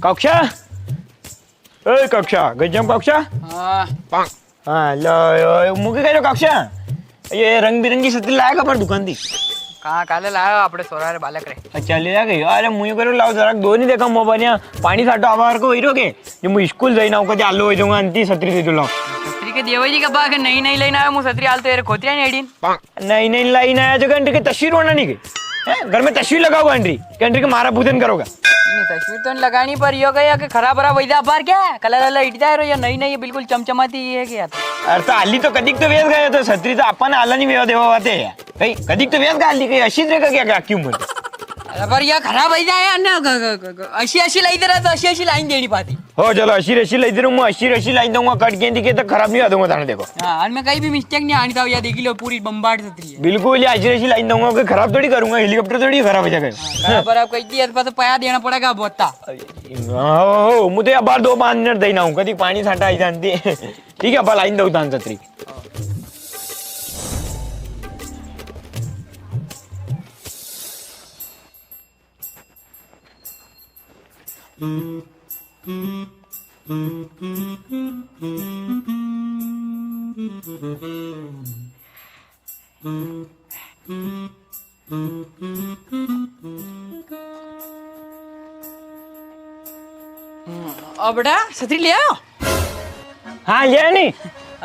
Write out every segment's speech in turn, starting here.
कक्षा ए कक्षा गजम कक्षा हाँ लो मुके कह कक्षा ये रंग बिरंगी छतरी लाया का पर दुकान थी कहाँ काले लायो આપણે સોરારે બાલક રે अच्छा ले आ गई अरे मुझे करो लाओ जरा दो नहीं देखा मोबाइल पानी साटो आवार को हीरो के जो मैं स्कूल जाई ना को आलो हो जाऊंगा अंती छतरी दे दो लाओ છત્રી કે દેવાજી કે બા કે નહીં નહીં લઈને આવ્યો હું છત્રી હાલ તો એ ખોતિયા ને એડીન नहीं नहीं लाई ना जो घंटे की तस्वीर होना नहीं गई घर में तस्वीर लगाओ घंटी घंटे के मारा पूजन करोगा नहीं तस्वीर तो लगानी पर यो गया कि खराब खराब वैदा बार क्या कलर वाला इटता है या नहीं नहीं बिल्कुल चमचमाती है क्या अरे तो आली तो कदीक तो वेस गए तो छत्री तो अपन आला नहीं वेवा देवा वाते कहीं कदीक तो वेस गाली कहीं अशीच रे का क्या क्यों बोल अरे पर या खराब वैदा है ना अशी अशी लाई दे रहा तो अशी अशी लाइन देनी पाती हो चलो अशी रशी लाई दे रहा हूँ अशी रशी लाई दूंगा कट के दिखे तो खराब नहीं आ दूंगा थाने देखो हाँ और मैं कहीं भी मिस्टेक नहीं आनी था या देख लो पूरी बम्बार्ड छतरी है बिल्कुल ये अशी रशी लाई दूंगा कि खराब थोड़ी करूंगा हेलीकॉप्टर थोड़ी खराब हो जाएगा पर आप कही थी तो पैसा देना पड़ेगा बोता हो मुझे अब बार दो पानी नर देना हूँ कभी पानी साटा आई जानती ठीक है अपन लाइन दो तान छतरी बेटा छतरी ले आओ हाँ लिया नहीं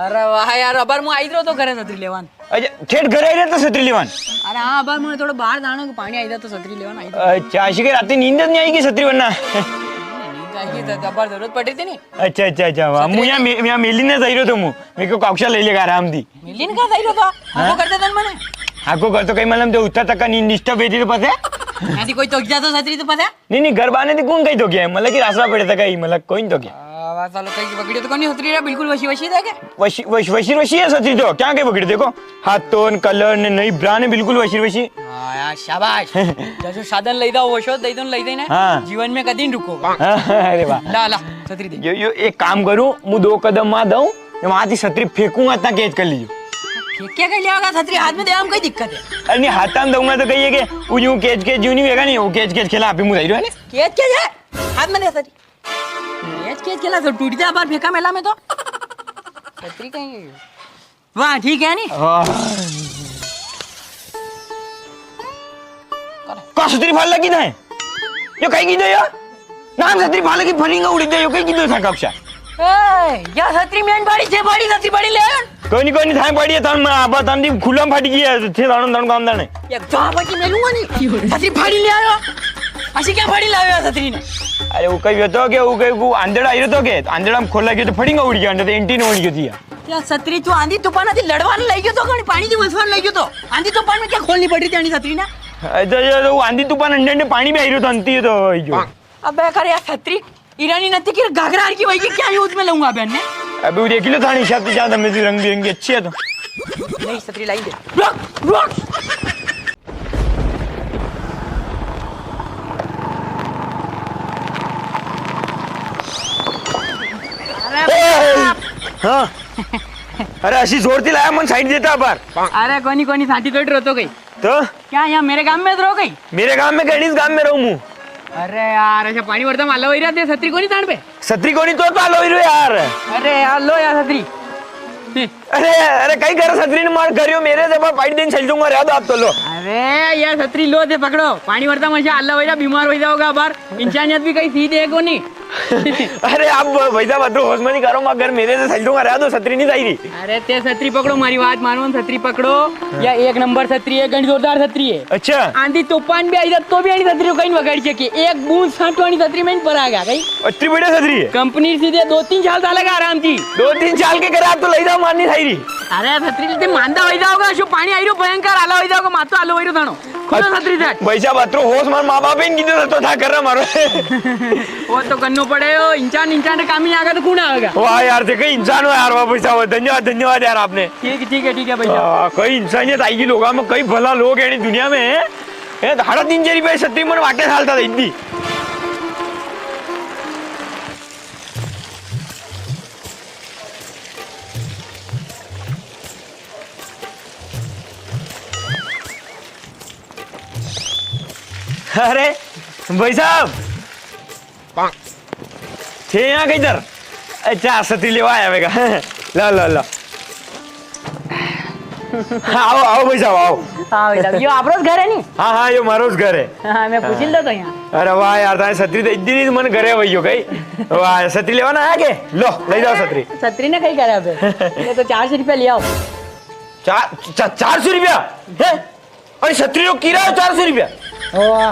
अरे वाह यार अबार હું આવી રહ્યો તો ઘરે છત્રી લેવાન अच्छा ठेठ घर आई रहता छतरी लेवान अरे हाँ अबार મને થોડો બહાર જાણો કે પાણી આવી જાય તો છત્રી લેવાન આવી अच्छा अशी के रात नींद नहीं आएगी छतरी वरना જાય તો અબાર જરૂરત પડી હતી ને अच्छा अच्छा अच्छा वाह मैं यहाँ मेली ने जाई रहो तो मु मेरे को कक्षा ले लेगा आराम थी મિલીન કા થઈ રહ્યો તો આખો કરતે તન મને आपको घर तो कहीं मतलब जो उत्तर तक का नींद डिस्टर्ब हुई थी तो पता है આથી કોઈ તો ગયા તો છત્રી તો પતા नहीं नहीं घर बाने थी कौन कहीं तो गया है मतलब कि रास्ता पड़े था कहीं मतलब कोई नहीं तो गया આવા ચાલો કઈ બગડ્યો તો કોની છત્રી રે બિલકુલ વશી વશી દે કે वशी वशी वशी वशी है सच्ची तो क्या कहीं पकड़े देखो हाथ टोन कलर ने नई ब्रांड है बिल्कुल वशी वशी હા યાર શાબાશ જજો સાધન લઈ દો ઓશો દઈ દો લઈ દઈને हाँ। જીવન में कदी रुको अरे वाह ला ला छतरी दे यो एक काम करूं मैं 2 कदम मां दूं वहां से छतरी फेंकूंगा इतना कैच कर लीजिए फेंक क्या कर लिया छतरी हाथ में दे हम कोई दिक्कत है अरे नहीं हाथ में दूंगा तो कहिए कि वो यूं कैच कैच यूं नहीं होगा नहीं वो कैच कैच खेला आप ही मुझे है ना केच के है हाथ में दे छतरी केच खेला तो टूट जाए बार फेंका मेला में तो छतरी कहीं वाह ठीक है नी का छतरी फाड़ लगी था यो कहीं की दे यार नाम छतरी फाड़ लगी फरिंगा उड़ी दे यो कहीं की दे था कक्षा ए या छतरी मेन बाड़ी छे बाड़ी छतरी बाड़ी ले कोई नहीं थाई पड़ी है तन आबा तन दी खुला फाटी गई है थे दाणो दाणो काम दाणे ये जहां बाकी मेलूंगा नहीं छतरी फाड़ी ले आयो ऐसी क्या फाड़ी लायो छतरी ने अरे वो कहीं तो के वो कहीं वो अंधेरा आई तो के अंधेरा में खोला गया तो फड़िंगा उड़ गया अंदर तो एंटी ने उड़ गई थी या छतरी तू आंधी तूफान आती लड़वाने लई गयो तो कणी पानी दी वसवान लई गयो तो आंधी तूफान में क्या खोलनी पड़ी थी आनी छतरी ने तो वो आंधी तूफान अंडे पानी में आई रही तो अंती तो अबे कर यार छतरी ईरानी नती की घाघरा की वही क्या यूज में लूंगा बहन ने अभी वो देख लो थानी शादी ज्यादा मेरी रंग बिरंगी अच्छी है तो नहीं छतरी लाई दे रुक रुक हाँ अरे अशी जोरती लाया मन साइड देता बार अरे कोनी कोनी साथी कट रहो तो गई तो क्या यहाँ मेरे गांव में रहो गई मेरे गांव में कहीं गांव में रहूं मुँ अरे यार ऐसा पानी भरता माला वही रहते छतरी कोनी तान पे छतरी को नहीं तो पालो ही यार अरे यार लो यार छतरी अरे अरे कहीं कर छतरी ने मार करियो मेरे से पाइट दिन चल दूंगा याद आप तो लो अरे यार छतरी लो दे पकड़ो पानी भरता मजा अल्लाह वैसा बीमार हो जाओगा बार इंसानियत भी कहीं सीधे है कोनी अरे आप वैसा बदलो होश में नहीं करो मगर मेरे से चल दूंगा याद छतरी नहीं चाहिए अरे ते छतरी पकड़ो मारी बात मानो छतरी पकड़ो या एक नंबर छतरी है घनी जोरदार छतरी है अच्छा आंधी तूफान भी आई जात तो भी आनी छतरी कहीं वगाड़ सके एक बूंद छांटवानी छतरी में पर आ गया कहीं इतनी बढ़िया छतरी है कंपनी सीधे 2-3 साल चलेगा आराम थी 2-3 साल के करा तो ले जाओ मारनी चाहिए अरे छतरी लेते मांदा हो जाओगा शो पानी आई रो भयंकर आला हो जाओगा मातो आलो हो थानो खुद छतरी सेट वैसा बतरो होश मार माँ बाप इन कीधु तो था कर रहा मारो वो तो करनो पड़े हो इंसान काम ही आगा तो कौन आएगा वाह यार थे कई इंसान हो यार वाह पैसा हो धन्यवाद धन्यवाद यार आपने ठीक है भैया कई इंसानियत आएगी लोगों में कई भला लोग हैं दुनिया में ये धाड़ा दिनचरी पे छतरी मन वाके सालता था इतनी अरे भाई साहब છે यहाँ किधर अच्छा छतरी लेवा आया बेगा लो लो लो आओ आओ भाई साहब आओ हाँ बेटा यो આપણો જ ઘર હે ની हाँ हाँ ये मारो घर है હા મેં પૂછી લીધો તો અહીંયા अरे वाह यार तारे छतरी तो इतनी मन घरे वही कई वाह छतरी लेवाना आया के लो ले जाओ छतरी છત્રી ને કઈ કરે હવે એ તો 400 રૂપિયા લઈ આવો 400 रुपया है अरे छतरी नो किराया 400 रुपया ઓવા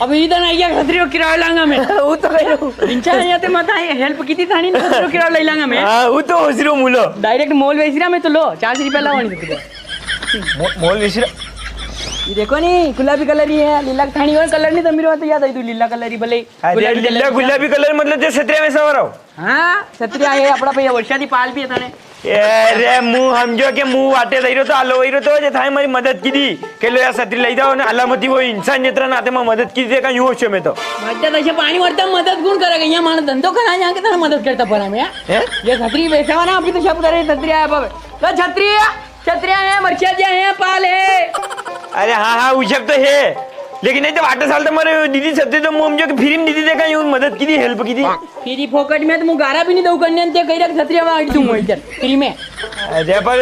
अब इधर नहीं गया छतरी को किराया लांगा मैं वो तो कह रहा हूँ इंचा नहीं आते मत आए हेल्प की थी थानी छतरी को किराया ले लांगा मैं हाँ वो तो होसरो मूलो डायरेक्ट मॉल वेच रहा मैं तो लो 400 रुपया लावानी छतरी मोल विसरा ये देखो नहीं गुलाबी कलर ही है लीला थानी और कलर नहीं तो मेरे बात याद आई तू लीला कलर ही भले अरे लीला गुलाबी कलर मतलब जो छतरी में सवार हो हाँ छतरी आए अपना भैया वर्षा दी पाल भी है थाने अरे मुंह समझो के मुंह वाटे दई रो तो आलो वही रो तो जे थाई मारी मदद की दी के लो या छतरी लई जाओ ने अलामती वो इंसान नेत्र नाते में मदद की दे का यूं होशे में तो मदद ऐसे पानी वरता मदद कौन करेगा यहाँ मानो धंधो करा यहाँ के ताने मदद करता पड़ा मैं हैं ये छतरी बेचवा ना अभी तो सब करे छतरी आया बाबे लो छतरी है मर्चिया जी है पाल है अरे हाँ हाँ उछक तो है लेकिन नहीं तो वाटे साल तो मारे दीदी छतरी तो मुंह समझो के फ्री में दीदी देखा यूं मदद की दी हेल्प की दी फ्री फोकट में तो मुँह गारा भी नहीं दऊ करने ते कही रख छतरी में आड़ दूंगा इधर फ्री में अरे पर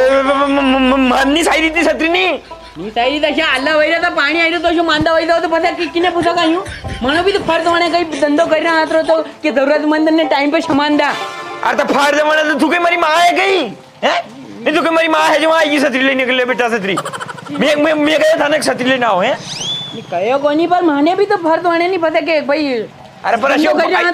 माननी साई दी छतरी नहीं मी साई तशा आला वैरा तर पाणी आयलं तो मांदा वैदा तो पता किने पुसा का यूं म्हणो भी तो फर्ज होने काही धंधो करना हाथ तो कि जरूरतमंद ने टाइम पे सामान दा अरे तो फाड़ जमाना तो तू के मेरी माँ है गई हैं ये तू के मेरी माँ है जो आएगी छतरी लेने के लिए बेटा छतरी मैं गया था ना छतरी लेना हो हैं कयो कोनी पर माने भी तो फर्ज होने नहीं पता के भाई अरे पर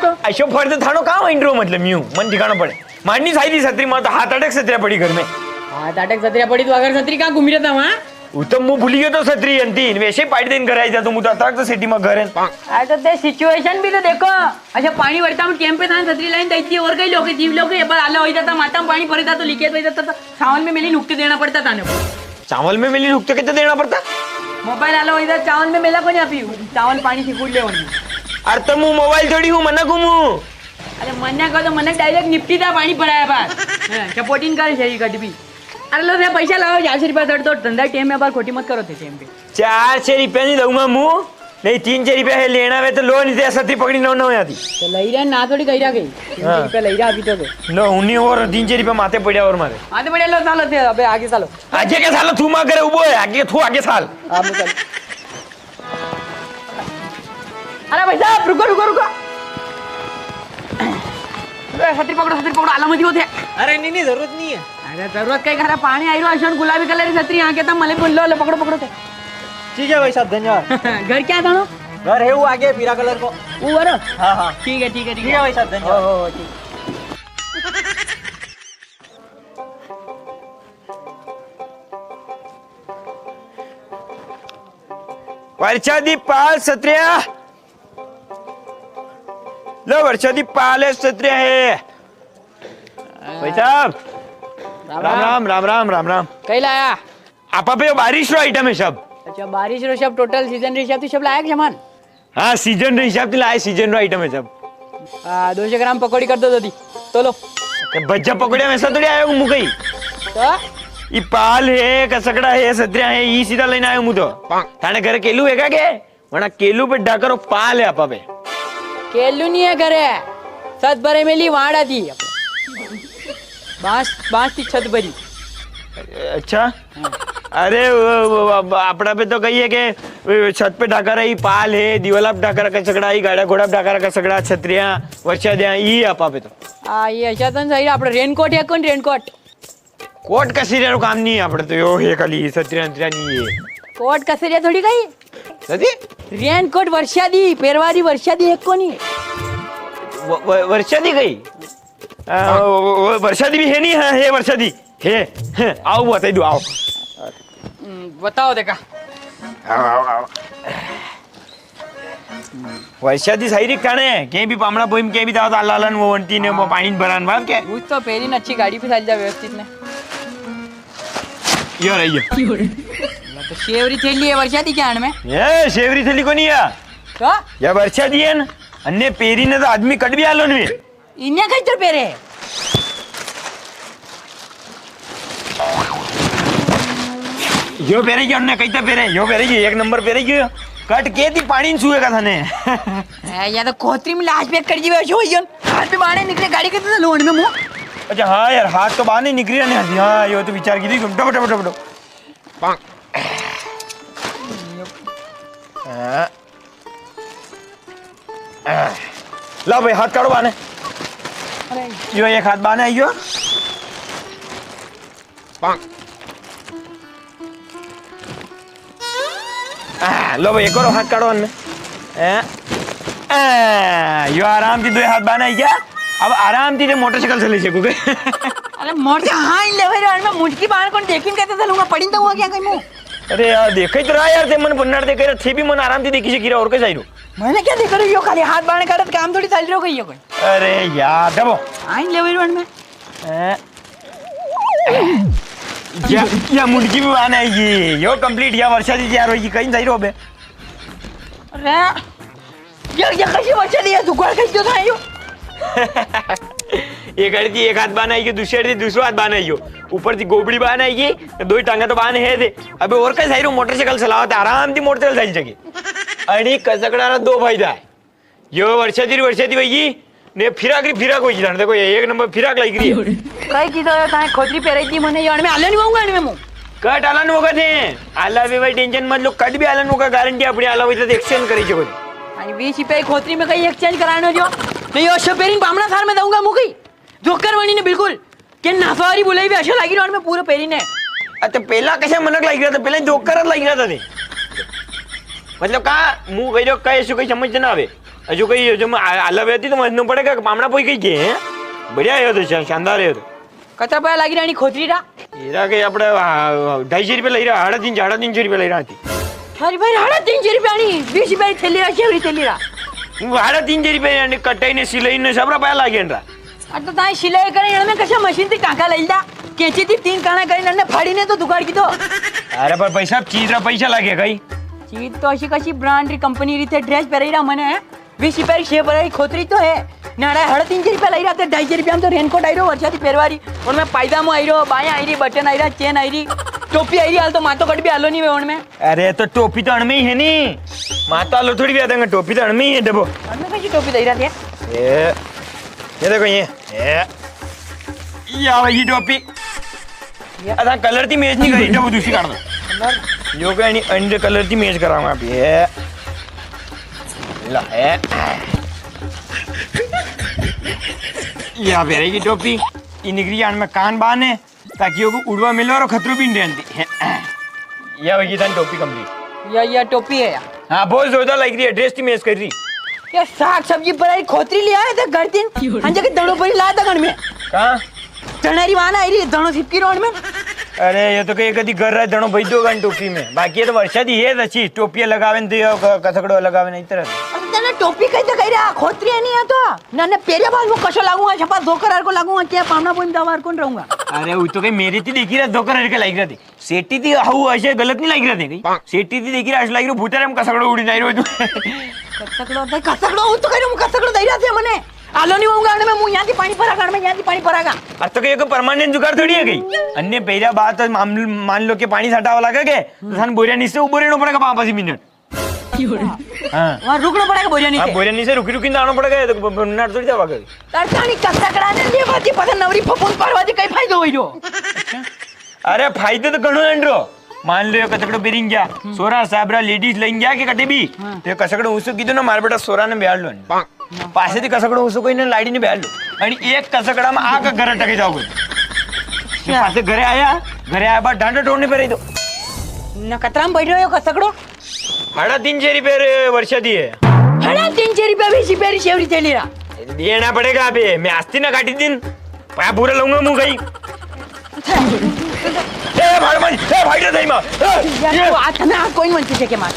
तो अशोक फर्ज थानो कहाँ इंट्रो मतलब म्यू मन ठिकाना पड़े माननी साई दी छतरी माँ तो हाथ अटक छतरी पड़ी घर में हाँ ताटक छतरी पड़ी तो अगर छतरी कहाँ घूमी रहता वहाँ उत्तम मुंह भूली गयो तो छतरी अंतीन वैसे पाइट देन कराई जा तुम तो तो सिटी में घर है अरे तो ते सिचुएशन भी तो देखो अच्छा पानी भरता हूँ टेम पे था छतरी लाइन दैती और कई लोग जीव लोग एक बार आला हो जाता माता में पानी भरता तो लीकेज हो जाता तो चावल में मिली नुकते देना पड़ता था ना चावल में मिली रुकते कितने देना पड़ता मोबाइल आला हो जाता चावल में मिला को नहीं आपी चावल पानी से कूद ले अरे तो मुंह मोबाइल थोड़ी हूँ मना घूमू अरे मना कर तो मना डायरेक्ट निपटी था पानी भराया बात सपोर्टिंग कर शरीर कट भी अरे लो पैसा लाओ 400 रुपया दर तो धंधा टेम में बार खोटी मत करो थे टेम पे 400 रुपया नहीं दूंगा मुंह नहीं 300 रुपया है लेना है तो लो नहीं दे छतरी पकड़ी ना हो जाती तो लई रहा ना थोड़ी कही रहा गई 300 रुपया लई रहा अभी तो लो उन्हीं और 300 रुपया माथे पड़ा और मारे आते बढ़िया लो सालो थे अबे आगे सालो आगे के साल तू मां करे उबो है आगे तू आगे साल आप चल अरे भाई साहब रुको रुको रुको छतरी पकड़ो आलामती होते अरे नहीं जरूरत नहीं है अरे जरूरत काही करा पाणी आई रो अशोन गुलाबी कलर की छतरी यहाँ के तब मले बोल लो पकड़ो थे ठीक है भाई साहब धन्यवाद घर क्या था ना घर है वो आगे पीला कलर को वो बरो हाँ हाँ ठीक है ठीक है भाई साहब धन्यवाद हो ठीक वर्षादी पाल छत्रिया लो वर्षादी पाल है छत्रिया है भाई साहब राम कहीं लाया आपा पे बारिश रो आइटम है सब अच्छा बारिश रो सब टोटल सीजन रे हिसाब से सब लाया के सामान हाँ सीजन रे हिसाब से लाए सीजन रो आइटम है सब 200 ग्राम पकौड़ी कर दो दादी तो लो बच्चा पकड़े वैसा थोड़ी आयो मुँह कहीं तो ये पाल है कसकड़ा है छत्रिया है ये सीधा लेने आयो मुँह तो थाने घर केलू है क्या वरना केलू पे डाकर पाल है आपा पे केलू नहीं है घरे छत भरे मेली वाड़ा थी बांस थी छत भरी अच्छा अरे अपना पे तो कही है कि छत पे ढाका रही पाल है दीवाला पे ढाका रखा सगड़ा ही गाड़ा घोड़ा पे ढाका रखा सगड़ा छतरिया वर्षा द्या ये आपा पे तो ये अच्छा तो सही આપણે રેનકોટ है कौन रेनकोट कोट कसीरिया काम नहीं है अपने तो यो है खाली छतरिया नहीं है कोट कसेरिया थोड़ी गई सदी रेनकोट वर्षा दी पेरवारी वर्षा दी एक कोनी वर्षा दी गई वर्षा दी भी है नहीं है वर्षा दी है आओ बताई दो आओ बताओ देखा आओ वर्षा दी सही रिकाने कहीं भी पामड़ा पोइम कहीं भी दाव तो अल्लाह वो वंटी ने वो पानी भरान बात क्या उस तो पेरी न अच्छी गाड़ी पे चल जा व्यवस्थित ने यो रही तो शेवरी थैली है वर्षा दी क्या में ये शेवरी थैली को नहीं है तो या वर्षा दी है ना अन्य पेरी ने तो आदमी कट भी आलो नहीं इन्हें कहीं तो पेरे यो पेरेगी अन्य कहीं तो पेरे यो पेरेगी एक नंबर पेरेगी કટ કે થી પાણી સુએ કા થને या तो कोहतरी में लाश पैक कर दी वैसे होई जन हाथ में बाहर निकले गाड़ी के तो लोड में मुंह अच्छा हाँ यार हाथ तो बाहर नहीं निकली ने हाँ यो तो विचार की थी डबो डबो डबो पांग ला भाई हाथ काढ़ो बाने यो एक हाथ बाने आइयो पांग लो भाई एक और हाथ काढ़ो अन्न यो आराम थी दो हाथ बाने आई क्या अब आराम थी मोटरसाइकिल चले सकूगे अरे मोटे हाँ इन लेवे रे मैं मुंडकी बाहर कौन देखिन कहते चलूंगा पड़ी तो हुआ क्या कहीं मुंह अरे यार देखे तो रहा यार ते मन बन्नार दे करे थे भी मन आराम थी देखी से गिरा और कैसे आई रो मैंने क्या देख रही हो खाली हाथ बाहर काटत काम थोड़ी चल रही हो गई कोई अरे यार दबो हाँ इन लेवे रे में या मुंडकी भी आना है ये यो कंप्लीट या वर्षा दी यार होगी कहीं जाई रो बे अरे ये कशी वर्षा दी है दुकान कहीं तो था यो एक अड़ी एक हाथ बान आएगी दूसरी अड़ी दूसरा हाथ बान आएगी ऊपर से गोबड़ी बान आएगी तो दो ही टांगा तो बान है थे अबे और कैसे रो मोटरसाइकिल चलावत आराम थी मोटरसाइकिल चल सके आणि कसकड़ा दो फायदा है यो वर्षा दी वही ने फिराक होई जान देखो एक नंबर फिराक लाइक रही कई की तो काहे खोतरी पेराई थी मने यार में आले नहीं होऊंगा में मुंह कट आलन होगा थे आला बे भाई टेंशन मत लो कट भी आलन होगा गारंटी अपनी आला वही तो एक्सचेंज करी छको आणि 20 रुपये खोतरी में कहीं एक्सचेंज करानो जो मैं यो शपेरिंग बामणा थार में दूंगा मुकी जोकर वणी ने बिल्कुल के नाफारी बोलाई भी अच्छा लागी रोड में पूरे पेरी ने आता पहला कशा मनक लागी रहा था पहले जोकर लागी रहा था ते मतलब का मुंह गयो काय ऐसो काही समझ ना आवे अजो काही जो आला वेती तो मजनो पड़ेगा बामणा पोई कई के बढ़िया है तो शानदार है तो कचा पाया लागी रानी खोतरी रा एरा के આપણે 250 રૂપિયા લઈ રહ્યા 350 રૂપિયા લઈ રહ્યા હતી अरे भाई 350 रुपया आनी 20 रुपया थैली रा शेवरी थैली रा 350 રૂપિયા અને કટાઈ ને સિલાઈ ને સબરા પાયા લાગે એનરા आता ताई सिलाई करे एने में कशा मशीन थी टाका लई दा केची थी 3 काना કરીને ને ફાડીને તો દુકાળ કીધો અરે પર પૈસા ચીજ રા પૈસા લાગે કઈ चीज तो अशी कशी ब्रांड री कंपनी रीते ड्रेस પહેરી રા મને 20 रुपया री शेप री खोतरी तो है नाड़ा 350 रुपया लई रा ते 250 रुपया में तो रेनकोट आई रो वर्षाથી પહેરવારી और मैं पायजामो आई रो बाया आई री बटन आई रा चेन आई री टोपी आई री हाल तो मातो कट भी आलो नहीं वेवण में अरे तो टोपी तो अण में ही है नी माता लो थोड़ी भी आदेंगे टोपी तो अण में ही है डबो अन्न कशी टोपी दई रा थे ये देखो ये आवे ये टोपी अदा कलर थी मैच नहीं करी डबो दूसरी काट दो यो का नहीं अंडर कलर थी मैच कराऊंगा आप ये ला है ये आ की टोपी ये निकली जान में कान बांधे ताकि वो उड़वा मिले और खतरो भी नहीं रहती या वही था टोपी कंप्लीट या टोपी है यार हाँ बहुत जोरदार लग रही है ड्रेस थी मैच कर रही ये साग सब्जी पर आई खोतरी ले आए थे घर दिन अंजे के दड़ो पर लाया था घर में कहाँ चनारी वाना आई रही दड़ो छिपकी रोड में अरे ये तो कहीं कभी कर रहा है दोनों भाई दो गन टोपी में बाकी ये तो वर्षा दी है अच्छी टोपियां लगावे तो कसकड़ो लगावे नहीं तरह अरे तेने टोपी कहीं तो कही रहा खोतरी है नहीं है तो ना ने पेरे बाल वो कशो लागूंगा छपा दो करार को लागूंगा क्या पामना पोइन दवार कौन रहूंगा अरे वो तो कहीं मेरी थी देखी रहा दो करार के लाइक रहा थी सेठी थी हाउ ऐसे गलत नहीं लाइक रहा थे कहीं सेठी थी देखी रहा ऐसे लाइक रहा भूतर हम कसकड़ो उड़ी नहीं रहो कसकड़ो तो कही रहा कसकड़ो दई रहा थे मने आलो नहीं होऊंगा मैं मुंह यहाँ पानी भरा गाड़ में यहाँ पानी भरागा अब तो कहीं परमानेंट जुगाड़ थोड़ी है गई अन्य पहला बात मान लो कि पानी सटावा लगा के तो सन बोरिया नीचे ऊपर रहना पड़ेगा 5 मिनट हाँ वहाँ रुकना पड़ेगा बोरिया नीचे बोरिया नीचे रुकी आना पड़ेगा तो नट थोड़ी जावा कभी तरसानी कसकड़ा ने ले बाती पता नवरी फपून परवादी कई फायदो होई रो अरे फायदे तो घणो एंड्रो मान लो कसकड़ो बेरिंग गया सोरा साबरा लेडीज लइन गया के कटे भी तो कसकड़ो उसको कीधो ना मार बेटा सोरा ने बेहाड़ लो पासे थी कसकड़ो उसको कोई ने लाड़ी ने बेहाड़ लो आणि एक कसकड़ा में आके घर टके जाओगे पासे घरे आया बाद डांडा तोड़ने पे रही तो न कतराम बैठ रहे हो कसकड़ो 350 रुपये वर्षा दी है 350 रुपया 20 रुपया शेवरी थैली रा देना पड़ेगा अबे मैं आस्ती ना काटी दिन पाया पूरा लूंगा मुंह गई ए भाई नहीं मां यार वो आज हमें कोई मनती है के मार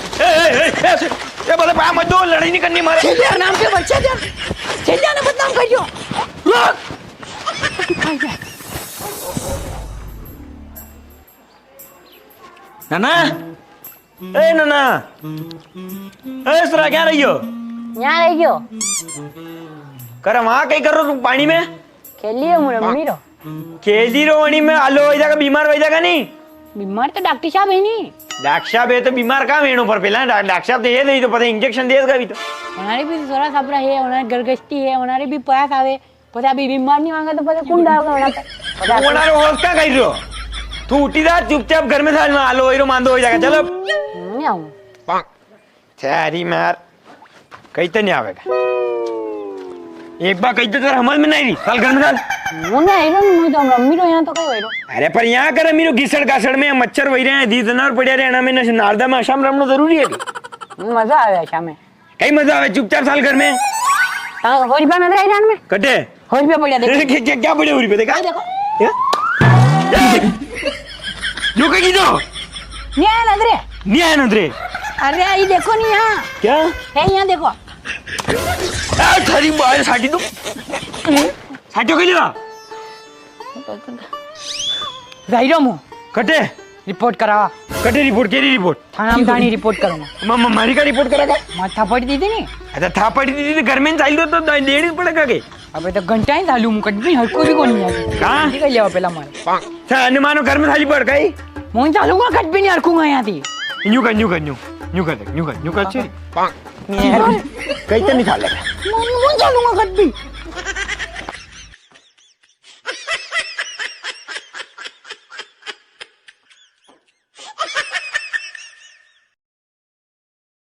ये बोले पाया मत दो लड़ाई नहीं करनी मारे छेलिया नाम पे बच्चा जा छेलिया ने बदनाम करियो रुक नाना ए नाना ए सरा क्या रही हो यहाँ रह गयो कर वहां कहीं कर रहो तुम पानी में खेलियो मुरे मम्मी रो खेली रो वणी में आलो हो जाएगा बीमार हो जाएगा नहीं बीमार तो डॉक्टर साहब है नहीं डॉक्टर साहब है तो बीमार कहाँ वेणु पर पहला डॉक्टर साहब तो ये नहीं तो पता इंजेक्शन देगा भी तो हमारे भी सोरा सापरा है हमारे गरगस्ती है हमारे भी पास आवे पता अभी बीमार नहीं मांगा तो पता कौन डालगा हमारा ओनारो होश का कह रहो तू उठी जा चुपचाप घर में साल में आलो हीरो मांदो हो जाएगा चलो नहीं आऊँ सारी मार कहीं तो नहीं आवेगा एक बार कहीं तो तेरा हमल में नहीं रही साल घर में साल मुन्ने आइरो नहीं तो मम्मी रो यहाँ तो कहीं आइरो अरे पर यहाँ कर मीरो घिसड़ गासड़ में मच्छर वही रहे हैं दी जनावर पड़े रहे ना में नारदा में शाम रमनो जरूरी है मजा आवे अच्छा में कहीं मजा आवे चुपचाप साल घर में हो रुपया नजर आई जान में कटे हो रुपया बढ़िया देखो क्या बड़े हो रही पे देखा देखो जो कहीं तो नहीं आया नजरे नहीं आया नजरे अरे ये देखो नहीं यहाँ क्या है यहाँ देखो थारी बाहर साटी तो साटी कहीं जा जाइरो मु कटे रिपोर्ट करावा कटे रिपोर्ट केरी रिपोर्ट थाना में थानी रिपोर्ट करूंगा मारी का रिपोर्ट करा का माथा पड़ी दी थी नहीं अच्छा था पड़ी थी घर में चाहिए तो देनी पड़ेगा के अबे तो घंटा ही चालू मुकट भी हर कोई भी कोई नहीं आती कहाँ ठीक है लेवा पहला मार अनुमानो घर में थाली पड़ गई मोहन चालूंगा कट भी नहीं हरकूंगा यहाँ थी न्यू कर चेरी कहीं तो नहीं खा लेगा मोहन चालूंगा कट भी